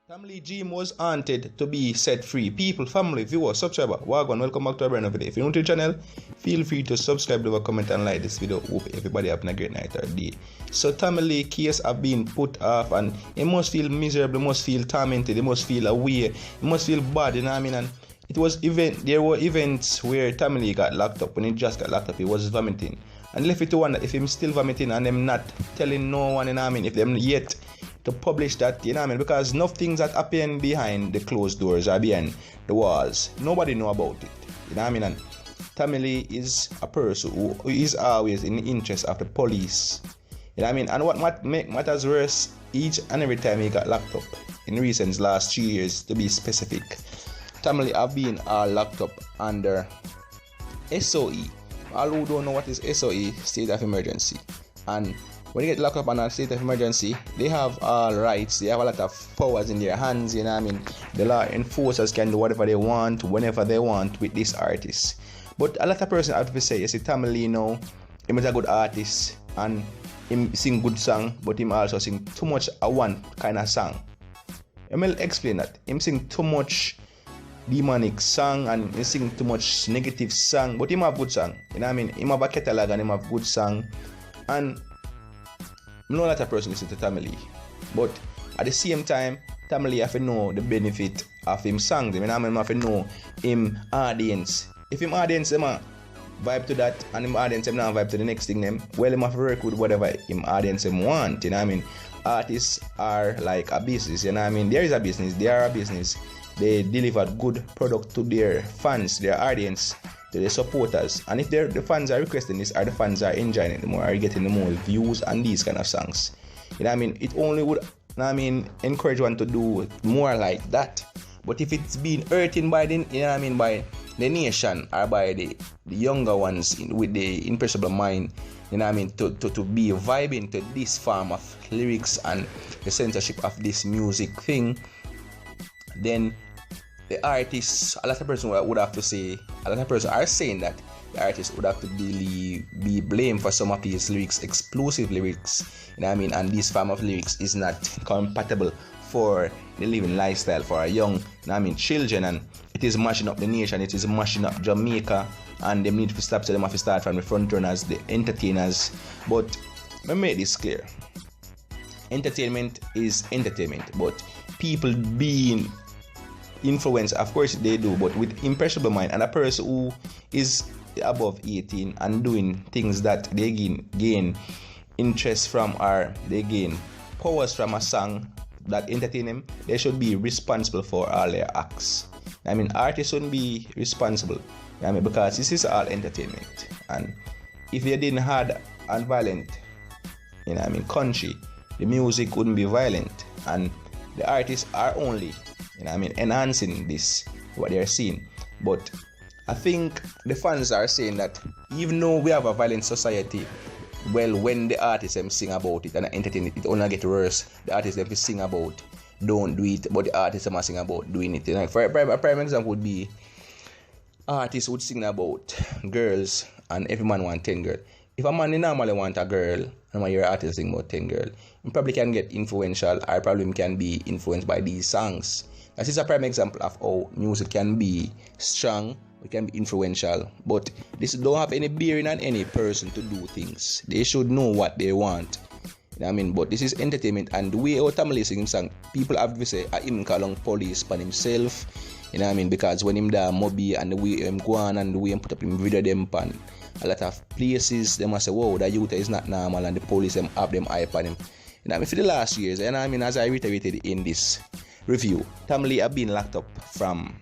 Family Dream was haunted to be set free. People, family, viewers, subscriber, Wagwan, welcome back to a brand new video. If you're new to the channel, feel free to subscribe, leave a comment and like this video. Hope everybody having a great night or day. So Tamale case have been put off and it must feel miserable, it must feel tormented, it must feel away, it must feel bad, you know what I mean? And there were events where Tamale got locked up. When he just got locked up, he was vomiting. And left it to wonder if him still vomiting and them not telling no one, you know what I mean? If them yet to publish that, you know what I mean? Because enough things that happen behind the closed doors or behind the walls, nobody know about it, you know what I mean? And Tamale is a person who is always in the interest of the police, you know what I mean? And what make matters worse, each and every time he got locked up in recent last 3 years, to be specific, Tamale have been locked up under SOE. All who don't know what is SOE, state of emergency. And when you get locked up on a state of emergency, they have all rights, they have a lot of powers in their hands, you know what I mean? The law enforcers can do whatever they want, whenever they want with this artist. But a lot of person have to say, you see, Tamale now, he is a good artist and him sing good song, but him also sing too much a one kind of song. I will explain that. Him sing too much demonic song and he sing too much negative song, but him have good song, you know what I mean? Him have a catalog and him have good song. And I'm not a person listen to Tamale, but at the same time, Tamale have to know the benefit of him song. You know, I mean, have to know him audience. If him audience them vibe to that, and him audience them not vibe to the next thing them, well, him have to work with whatever him audience them want. You know what I mean? Artists are like a business. You know what I mean? There is a business. They are a business. They deliver good product to their fans, their audience, to their supporters. And if the fans are requesting this, or the fans are enjoying it, the more are getting the more views and these kind of songs. You know what I mean? It only would, you know what I mean, encourage one to do more like that. But if it's being hurting by the, you know what I mean, by the nation or by the younger ones with the impressionable mind, you know what I mean, to be vibing to this form of lyrics and the censorship of this music thing, then the artists, a lot of person would have to say, a lot of person are saying that the artist would have to be blamed for some of these lyrics, explosive lyrics, you know what I mean, and this form of lyrics is not compatible for the living lifestyle for our young, you know what I mean, children, and it is mashing up the nation, it is mashing up Jamaica, and they need to stop, so them have to start from the front runners, the entertainers. But let me make this clear. Entertainment is entertainment, but people being influence, of course they do, but with impressionable mind, and a person who is above 18 and doing things that they gain interest from, or they gain powers from a song that entertain them, they should be responsible for all their acts. I mean, artists shouldn't be responsible, I mean, because this is all entertainment. And if they didn't have and violent, you know, I mean, country, the music wouldn't be violent, and the artists are only, you know, I mean, enhancing this, what they're seeing. But I think the fans are saying that even though we have a violent society, well, when the artists them sing about it and entertain it, it only get worse. The artists them sing about don't do it, but the artists them sing about doing it. You know, for a prime example would be artists would sing about girls and every man want 10 girls. If a man normally want a girl and when your artist sing about 10 girls, he probably can get influential, or probably can be influenced by these songs. This is a prime example of how music can be strong, it can be influential, but this don't have any bearing on any person to do things. They should know what they want. You know what I mean? But this is entertainment, and the way our Tamale sing song, people have to say, him call on police by himself. You know what I mean? Because when him da Moby and the way him go on and the way him put up him video them pan a lot of places, they must say, whoa, that youth is not normal, and the police them have them hype on him. You know what I mean? For the last years, you know what I mean, as I reiterated in this review, Tamale have been locked up from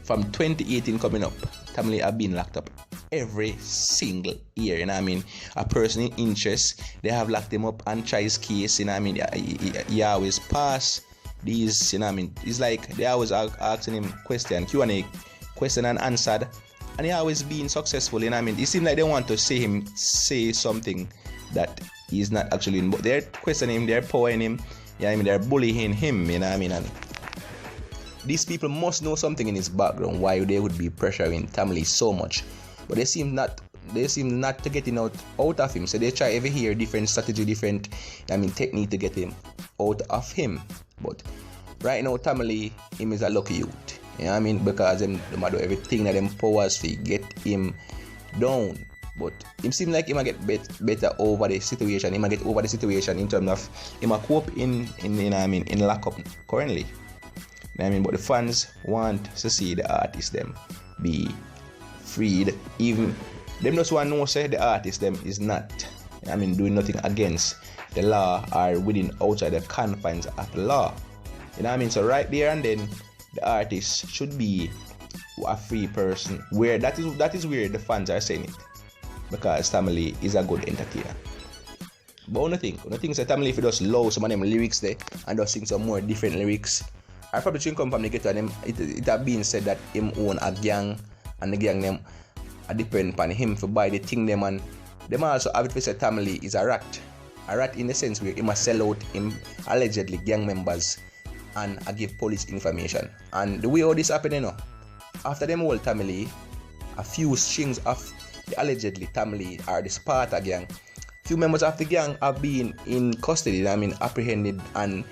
2018 coming up. Tamale have been locked up every single year, you know what I mean? A person in interest, they have locked him up and try his case, you know what I mean? He always pass these, you know what I mean? It's like they always asking him Q&A, question and answered, and he always being successful, you know what I mean? It seems like they want to say something that he's not actually in, but they're questioning him, they're powering him, you know what I mean? They're bullying him, you know what I mean? And these people must know something in his background why they would be pressuring Tamale so much, but they seem not to getting out of him. So they try every year different strategy, different technique to get him out of him. But right now Tamale, him is a lucky youth. You know what I mean? Because them do everything that them powers to get him down. But him seem like he might get better over the situation. He might get over the situation in terms of he might cope in lockup currently. You know what I mean? But the fans want to see the artists them be freed. Even them just want to know say the artist them is not, I mean, doing nothing against the law or within outside the confines of the law. You know what I mean? So right there and then the artist should be a free person. Where that is where the fans are saying it. Because Tamale is a good entertainer. But I think Tamale, if he just love some of them lyrics there and just sing some more different lyrics, I probably shouldn't come from the ghetto, and it have been said that him own a gang and the gang them depend upon him for buy the thing them, and them also have it for say Tamale is a rat. A rat in the sense where he must sell out him allegedly gang members and I give police information. And the way all this happened, you know, after them whole Tamale, a few strings of the allegedly Tamale or the Sparta gang, few members of the gang have been in custody, I mean apprehended, and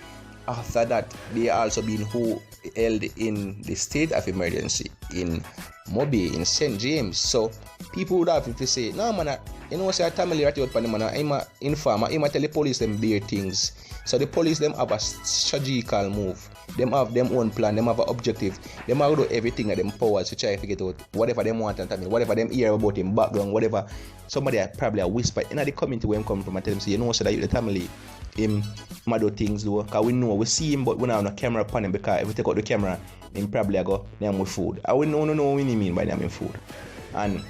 after that they also been held in the state of emergency in Mobi, in St. James. So people would have to say, no man, you know, say Tamale right out pan man, I'm a informer, I'm a tell the police them bare things. So the police them have a strategical move. Them have them own plan, them have an objective. Them have to do everything at them powers to try to get out whatever them want and Tamale, whatever them hear about him background, whatever somebody probably a whisper in the community where him come from and tell him, say, you know, so that you the Tamale him do things though, because we see him but we don't have no camera upon him, because if we take out the camera him probably go name with food. I will know what we mean by naming food. And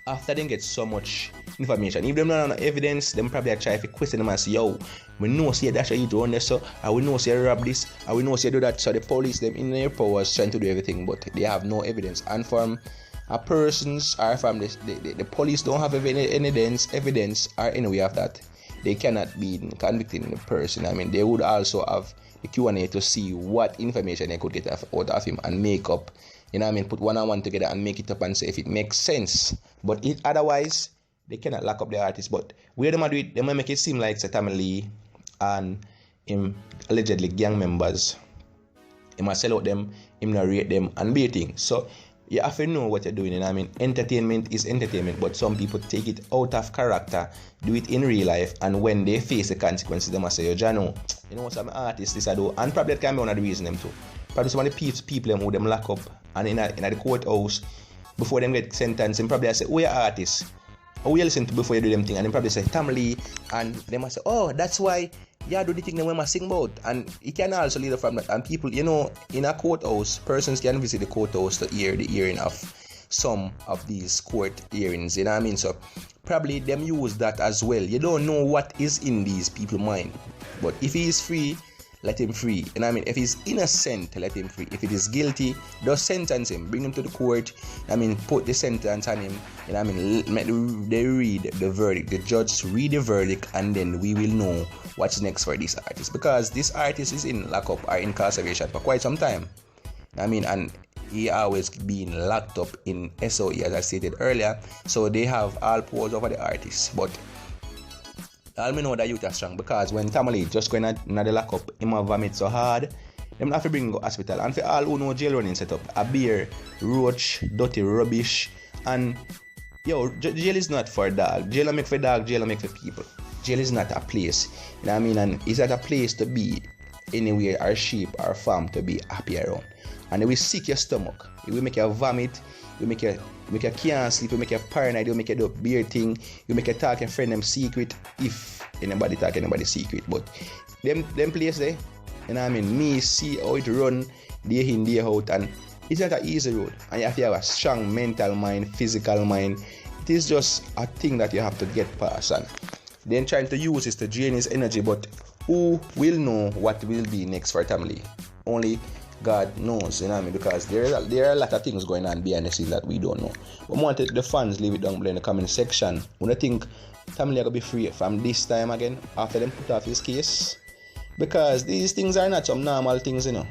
after them get so much information, if them don't have no evidence, them probably try to question them and say, yo, we know say that's how you do this, so I will know say rob this, I will know say do that. So the police them in their powers trying to do everything, but they have no evidence. And from a person's or from the police don't have any evidence or any way of that, they cannot be convicting the person. I mean, they would also have the Q&A to see what information they could get out of him and make up, you know what I mean, put one and one together and make it up and say if it makes sense. But otherwise, they cannot lock up the artist. But where they might do it, they might make it seem like Tamale and him allegedly gang members, he must sell out them, him narrate them and baiting. So you have to know what you're doing. And I mean, entertainment is entertainment, but some people take it out of character, do it in real life, and when they face the consequences, they must say, yo, Jano, you know what, some artists this I do, and probably that can be one of the reasons them too. Probably some of the people who them lock up and in the courthouse before them get sentenced, and probably I say, we are artists. Or we listen to before you do them thing, and then probably say Tamale, and they must say, oh, that's why you do the thing that we must sing about. And it can also lead from that. And people, you know, in a courthouse, persons can visit the courthouse to hear the hearing of some of these court hearings, you know what I mean? So probably them use that as well. You don't know what is in these people's mind. But if he is free, let him free. And I mean, if he's innocent, let him free. If it is guilty, just sentence him, bring him to the court. I mean, put the sentence on him. And I mean, they read the verdict. The judge read the verdict, and then we will know what's next for this artist. Because this artist is in lockup or incarceration for quite some time. I mean, and he always been locked up in SOE, as I stated earlier. So they have all powers over the artist. But all me know that youth are strong, because when Tamale just going in the lockup, him have vomit so hard, them have to bring him to hospital. And for all who know jail running setup, a beer, roach, dirty rubbish, and yo, jail is not for dog. Jail make for dog, jail make for people. Jail is not a place, you know what I mean? And it's not a place to be anywhere or sheep or farm to be happy around. And it will sick your stomach. It will make you vomit. It will make you can't sleep. It will make you paranoid. It will make you do beer thing. It will make you talk your friend them secret if anybody talk anybody secret. But them place there, you know what I mean? Me see how it run day in, day out, and it's not an easy road. And you have to have a strong mental mind, physical mind. It is just a thing that you have to get past. And then trying to use is to drain his energy, but who will know what will be next for Tamale? Only God knows, you know what I mean? Because there are a lot of things going on behind the scenes that we don't know. But I want the fans leave it down below in the comment section. When I think Tamale are going to be free from this time again after them put off his case, because these things are not some normal things, you know.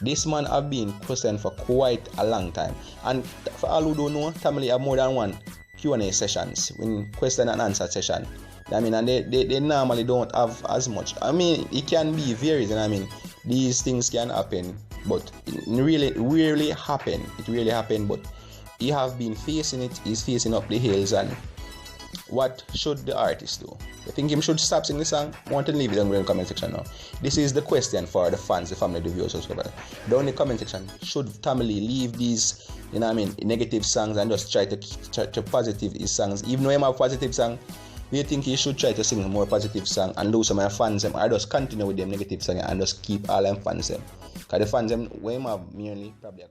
This man have been questioned for quite a long time, and for all who don't know, Tamale have more than one Q&A sessions, when question and answer session I mean, and they normally don't have as much. I mean, it can be varies, and I mean, these things can happen, but it really rarely happen. It really happen, but he have been facing it. He's facing up the hills, and what should the artist do? You think him should stop singing the song? I want to leave it down in the comment section now. This is the question for the fans, the family, the viewers, subscribers. Down in the comment section, should family leave these, negative songs and just try to positive his songs? Even though he have positive song, do you think he should try to sing a more positive song and lose some of the fans or just continue with them negative song and just keep all them fans them? Because the fans them, we have merely probably